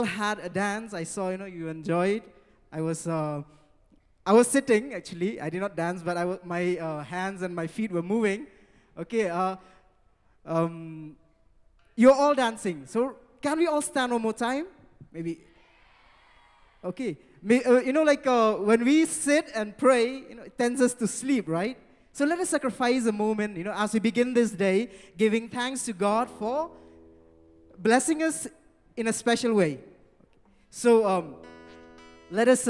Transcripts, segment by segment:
had a dance. I saw, you enjoyed. I was sitting, actually. I did not dance, but my hands and my feet were moving. Okay, you're all dancing. So can we all stand one more time? Maybe. Okay. When we sit and pray, it tends us to sleep, right? So let us sacrifice a moment, as we begin this day, giving thanks to God for blessing us in a special way. So let us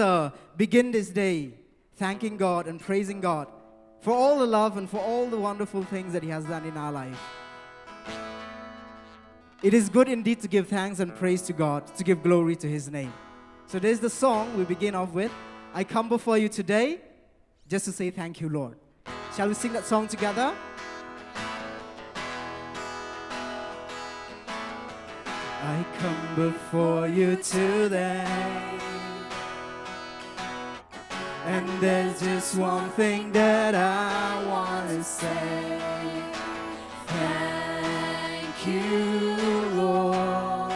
begin this day thanking God and praising God for all the love and for all the wonderful things that He has done in our life. It is good indeed to give thanks and praise to God, to give glory to His name. So there's the song we begin off with. I come before you today just to say thank you, Lord. Shall we sing that song together? I come before you today, and there's just one thing that I want to say. Thank you, Lord.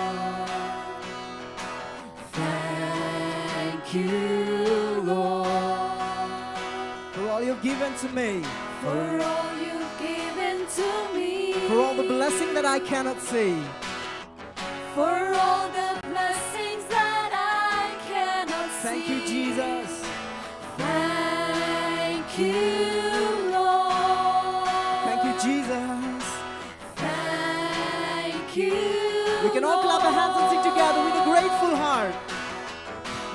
Thank you, Lord, for all you've given to me. For all you've given to me. For all the blessing that I cannot see. For all the blessings that I cannot see. Thank you, Jesus. Thank you, Lord. Thank you, Jesus. Thank you, We can all clap our hands and sing together with a grateful heart.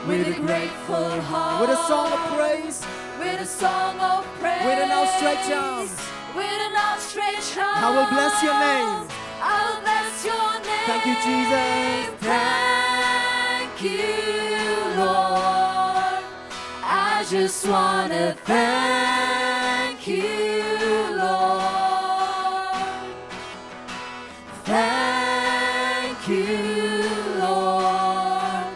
with a grateful heart. With a song of praise. With a song of praise. With an outstretched arms. With an outstretched arms. I will bless your name. I will bless your name. Thank you, Jesus. Thank you, Lord. I just want to thank you, Lord. Thank you, Lord.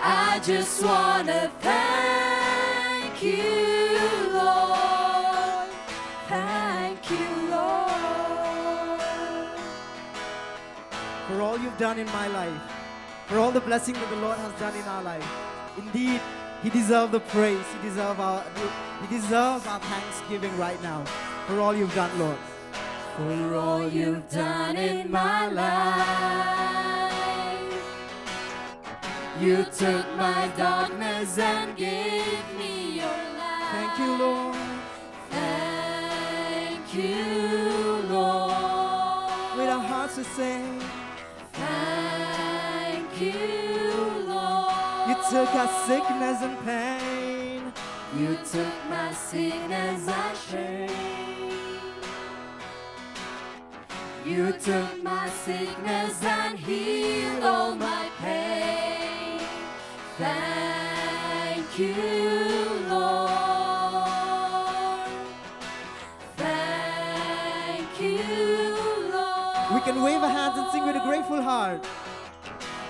I just want to thank you, Lord. Thank you, Lord. For all you've done in my life. For all the blessing that the Lord has done in our life. Indeed, He deserves the praise. He deserves our thanksgiving right now. For all you've done, Lord. For all you've done in my life. You took my darkness and gave me your light. Thank you, Lord. Thank you, Lord. With our hearts to sing. Thank you, Lord. You took our sickness and pain. You took my sickness and shame. You took my sickness and healed all my pain. Thank you, Lord. Thank you, Lord. We can wave our hands and sing with a grateful heart.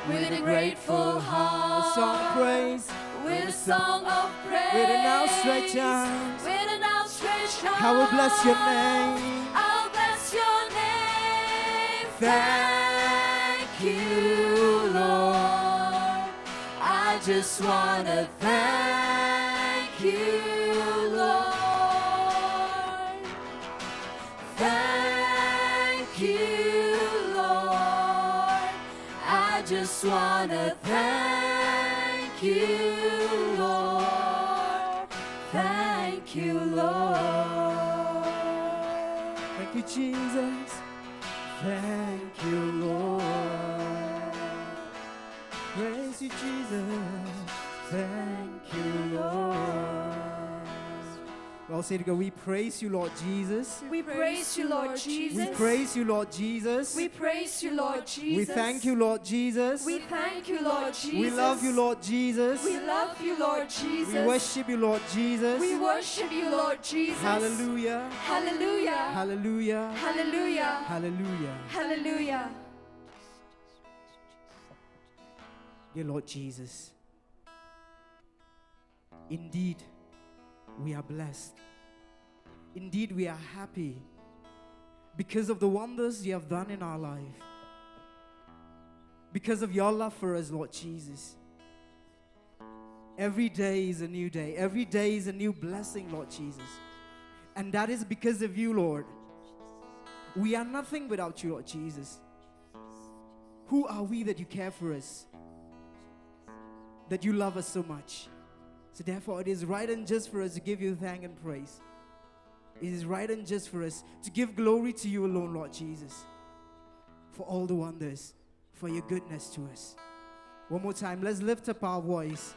With a grateful heart. A song of praise. With a song of praise. With an outstretched arms. With an outstretched arms. I will bless your name. I'll bless your name. Thank you, Lord. I just want to thank you, Lord. Thank you, Lord. I just want to thank you, Lord. Thank you, Lord. Thank you, Jesus. Thank you, Lord. Praise you, Jesus. Thank you, Lord. Well, say to God, we praise you, Lord Jesus. We praise you, Lord Jesus. We praise you, Lord Jesus. We praise you, Lord Jesus. We thank you, Lord Jesus. We thank you, Lord Jesus. We love you, Lord Jesus. We love you, Lord Jesus. We worship you, Lord Jesus. We worship you, Lord Jesus. Hallelujah. Hallelujah. Hallelujah. Hallelujah. Hallelujah. Hallelujah. Dear Lord Jesus, indeed, we are blessed. Indeed, we are happy because of the wonders you have done in our life. because of your love for us, Lord Jesus. Every day is a new day. Every day is a new blessing, Lord Jesus. And that is because of you, Lord. We are nothing without you, Lord Jesus. Who are we that you care for us? That you love us so much. So therefore, it is right and just for us to give you thanks and praise. It is right and just for us to give glory to you alone, Lord Jesus, for all the wonders, for your goodness to us. One more time, let's lift up our voice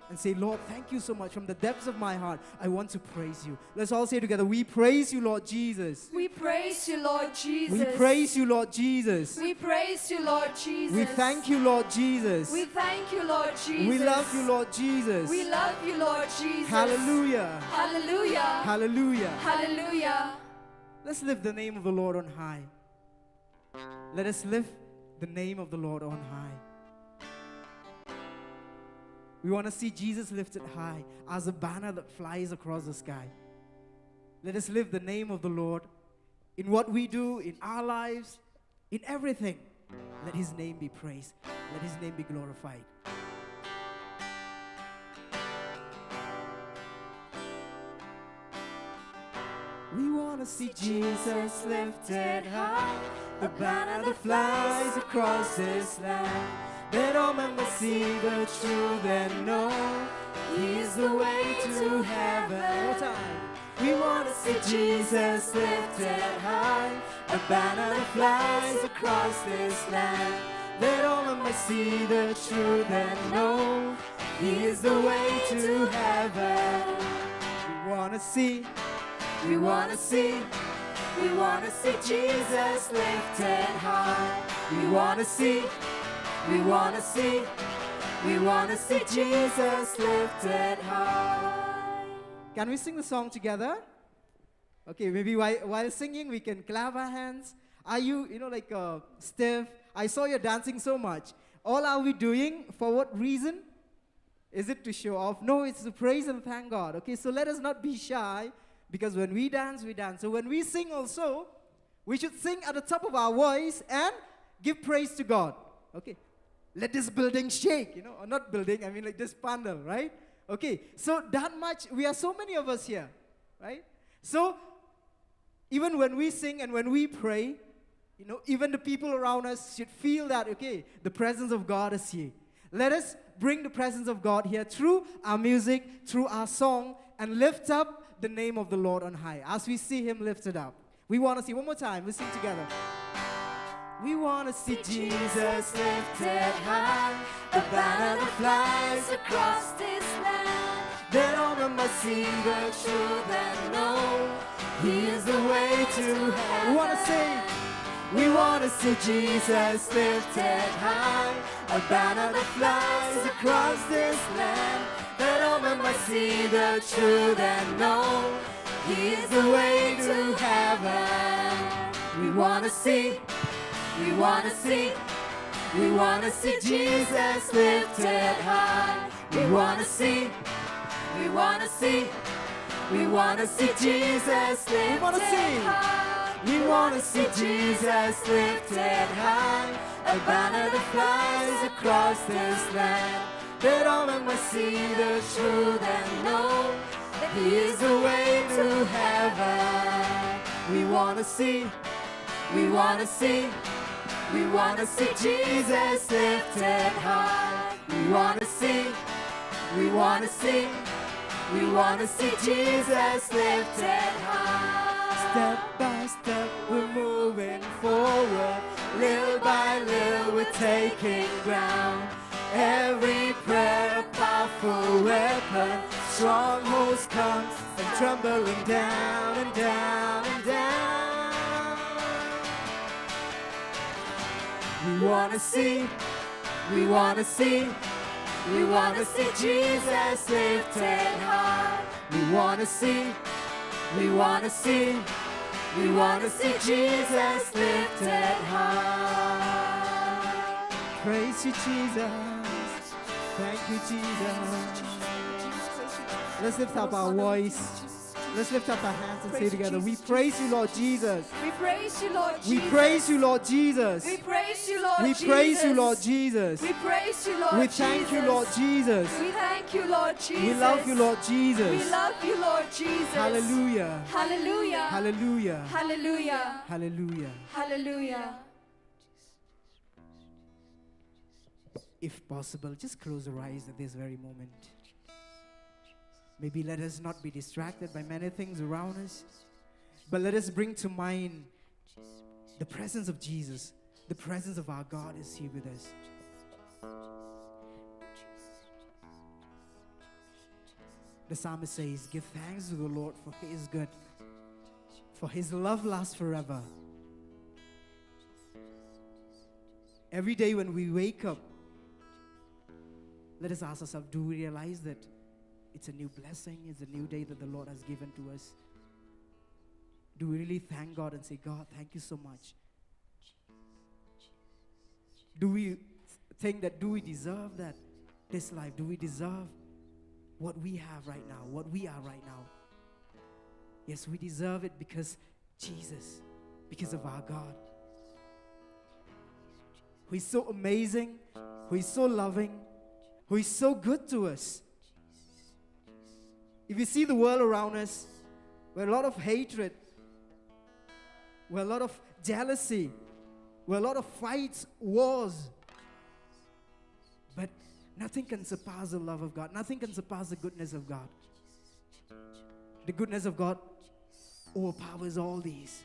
and say, Lord, thank you so much. From the depths of my heart, I want to praise you. Let's all say together, we praise you, Lord Jesus. We praise you, Lord Jesus. We praise you, Lord Jesus. We praise you, Lord Jesus. We thank you, Lord Jesus. We thank you, Lord Jesus. We love you, Lord Jesus. We love you, Lord Jesus. Hallelujah. Hallelujah. Hallelujah. Hallelujah. Let's lift the name of the Lord on high. Let us lift the name of the Lord on high. We want to see Jesus lifted high as a banner that flies across the sky. Let us lift the name of the Lord in what we do, in our lives, in everything. Let His name be praised. Let His name be glorified. We want to see Jesus lifted high, the banner that flies across this land. Let all men see the truth and know He is the way to heaven. One more time. We want to see Jesus lifted high, a banner that flies across this land. Let all men see the truth and know He is the way to heaven. We want to see, we want to see, we want to see Jesus lifted high. We want to see, we want to see, we want to see Jesus lifted high. Can we sing the song together? Okay, maybe while singing we can clap our hands. Are you, like stiff? I saw you dancing so much. All are we doing? For what reason? Is it to show off? No, it's to praise and thank God. Okay, so let us not be shy, because when we dance, we dance. So when we sing also, we should sing at the top of our voice and give praise to God. Okay. Let this building shake, or not building, I mean like this pandal, right? Okay, so that much, we are so many of us here, right? So, even when we sing and when we pray, even the people around us should feel that, okay, the presence of God is here. Let us bring the presence of God here through our music, through our song, and lift up the name of the Lord on high as we see Him lifted up. We want to see, one more time, let's sing together. We want to see Jesus lifted high, a banner that flies across this land. That all men must see the truth and know He is the way to heaven. We want to see Jesus lifted high, a banner that flies across this land. That all men must see the truth and know He is the way to heaven. We want to see, we want to see, we want to see Jesus lifted high. We want to see, we want to see, we want to see Jesus lifted high. We want to see Jesus lifted high, a banner that flies across this land. That all men must see the truth and know that He is the way to heaven. We want to see, we want to see, we want to see Jesus lifted high. We want to see, we want to see, we want to see Jesus lifted high. Step by step we're moving forward, little by little we're taking ground. Every prayer a powerful weapon, strongholds come and trembling down and down and down. We want to see, we want to see, we want to see Jesus lifted high. We want to see, we want to see, we want to see Jesus lifted high. Praise you, Jesus. Thank you, Jesus. Let's lift up our voice Let's lift up our hands and say Praise together, we Jesus, praise you, Lord Jesus. We praise you, Lord Jesus. We praise you, Lord Jesus. We praise you, Lord We Jesus. praise you, Lord Jesus. We praise you, Lord We thank you, Lord Jesus. We thank you, Lord Jesus. We love you, Lord Jesus. We love you, Lord Jesus. Hallelujah. Hallelujah. Hallelujah. Hallelujah. Hallelujah. Hallelujah. If possible, just close your eyes at this very moment. Maybe let us not be distracted by many things around us, but let us bring to mind the presence of Jesus. The presence of our God is here with us. The psalmist says, give thanks to the Lord, for He is good, for His love lasts forever. Every day when we wake up, let us ask ourselves, do we realize that it's a new blessing, it's a new day that the Lord has given to us? Do we really thank God and say, God, thank you so much? Do we think that, do we deserve that, this life? Do we deserve what we have right now, what we are right now? Yes, we deserve it because Jesus, because of our God, who is so amazing, who is so loving, who is so good to us. If you see the world around us, where a lot of hatred, where a lot of jealousy, where a lot of fights, wars, but nothing can surpass the love of God. Nothing can surpass the goodness of God. The goodness of God overpowers all these.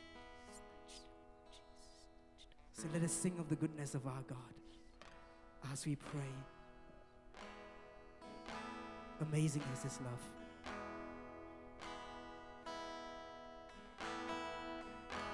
So let us sing of the goodness of our God as we pray. Amazing is His love.